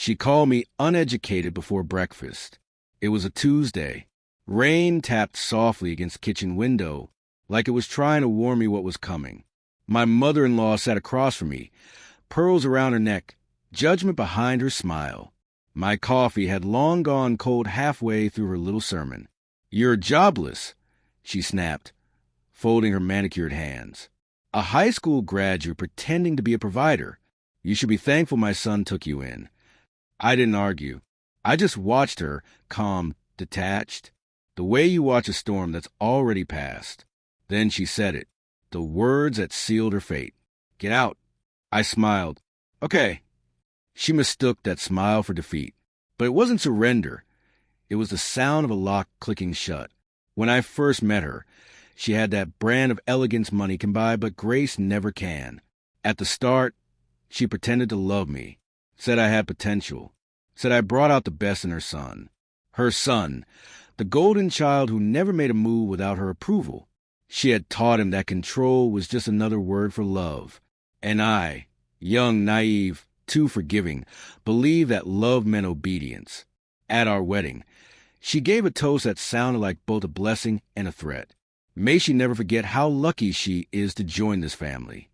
She called me uneducated before breakfast. It was a Tuesday. Rain tapped softly against the kitchen window, like it was trying to warn me what was coming. My mother-in-law sat across from me, pearls around her neck, judgment behind her smile. My coffee had long gone cold halfway through her little sermon. "You're jobless," she snapped, folding her manicured hands. "A high school graduate pretending to be a provider. You should be thankful my son took you in." I didn't argue. I just watched her, calm, detached, the way you watch a storm that's already passed. Then she said it, the words that sealed her fate. "Get out." I smiled. "Okay." She mistook that smile for defeat. But it wasn't surrender. It was the sound of a lock clicking shut. When I first met her, she had that brand of elegance money can buy, but grace never can. At the start, she pretended to love me, said I had potential, said I brought out the best in her son. Her son, the golden child who never made a move without her approval. She had taught him that control was just another word for love. And I, young, naive, too forgiving, believed that love meant obedience. At our wedding, she gave a toast that sounded like both a blessing and a threat. May she never forget how lucky she is to join this family.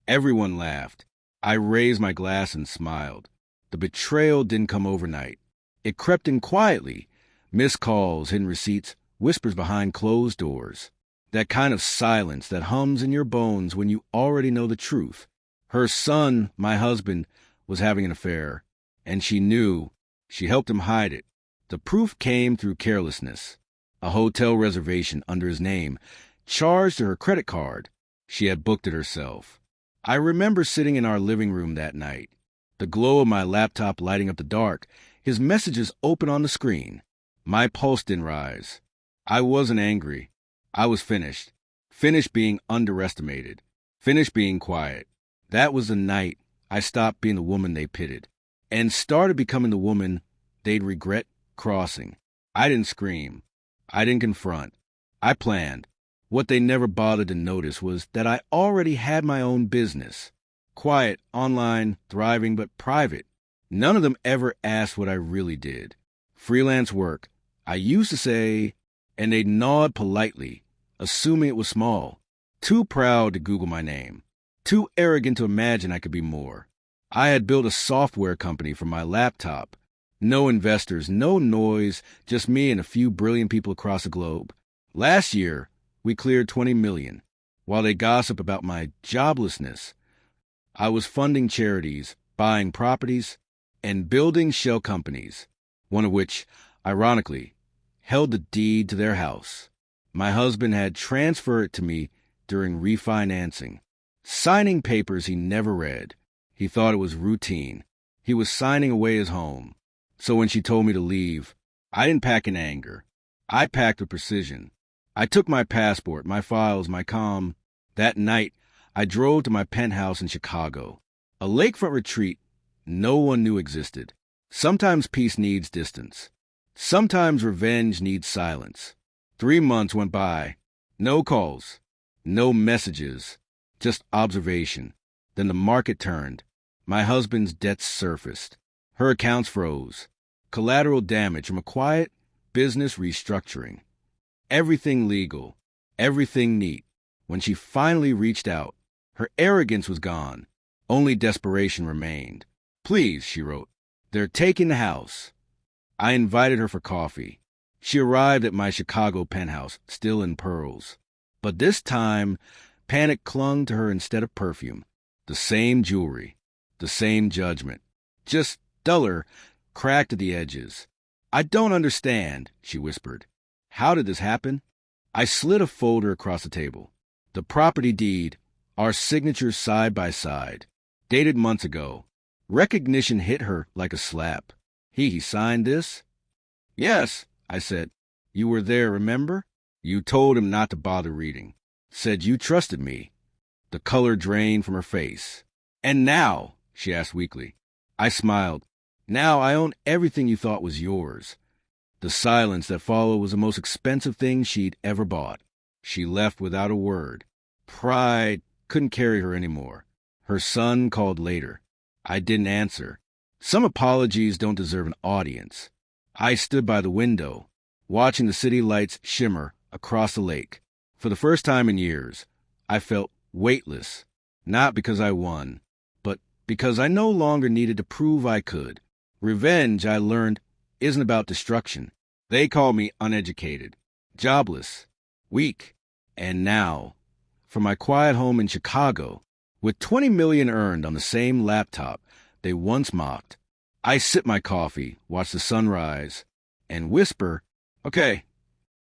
Everyone laughed. I raised my glass and smiled. The betrayal didn't come overnight. It crept in quietly. Missed calls, hidden receipts, whispers behind closed doors. That kind of silence that hums in your bones when you already know the truth. Her son, my husband, was having an affair, and she knew. She helped him hide it. The proof came through carelessness. A hotel reservation under his name, charged to her credit card. She had booked it herself. I remember sitting in our living room that night, the glow of my laptop lighting up the dark, his messages open on the screen. My pulse didn't rise. I wasn't angry. I was finished. Finished being underestimated. Finished being quiet. That was the night I stopped being the woman they pitted and started becoming the woman they'd regret crossing. I didn't scream. I didn't confront. I planned. What they never bothered to notice was that I already had my own business. Quiet, online, thriving, but private. None of them ever asked what I really did. Freelance work. I used to say, and they'd nod politely, assuming it was small. Too proud to Google my name. Too arrogant to imagine I could be more. I had built a software company from my laptop. No investors, no noise, just me and a few brilliant people across the globe. Last year, we cleared $20 million. While they gossip about my joblessness, I was funding charities, buying properties, and building shell companies, one of which, ironically, held the deed to their house. My husband had transferred it to me during refinancing. Signing papers he never read. He thought it was routine. He was signing away his home. So when she told me to leave, I didn't pack in anger. I packed with precision. I took my passport, my files, my comm. That night, I drove to my penthouse in Chicago, a lakefront retreat no one knew existed. Sometimes peace needs distance. Sometimes revenge needs silence. 3 months went by. No calls. No messages. Just observation. Then the market turned. My husband's debts surfaced. Her accounts froze. Collateral damage from a quiet business restructuring. Everything legal. Everything neat. When she finally reached out, her arrogance was gone. Only desperation remained. "Please," she wrote. "They're taking the house." I invited her for coffee. She arrived at my Chicago penthouse, still in pearls. But this time, panic clung to her instead of perfume. The same jewelry. The same judgment. Just duller, cracked at the edges. "I don't understand," she whispered. "How did this happen?" I slid a folder across the table. The property deed, our signatures side by side, dated months ago. Recognition hit her like a slap. He signed this? "Yes," I said. "You were there, remember? You told him not to bother reading. Said you trusted me." The color drained from her face. "And now?" she asked weakly. I smiled. "Now I own everything you thought was yours." The silence that followed was the most expensive thing she'd ever bought. She left without a word. Pride couldn't carry her anymore. Her son called later. I didn't answer. Some apologies don't deserve an audience. I stood by the window, watching the city lights shimmer across the lake. For the first time in years, I felt weightless, not because I won, but because I no longer needed to prove I could. Revenge, I learned, isn't about destruction. They call me uneducated, jobless, weak, and now, from my quiet home in Chicago, with 20 million earned on the same laptop they once mocked, I sip my coffee, watch the sun rise, and whisper, okay,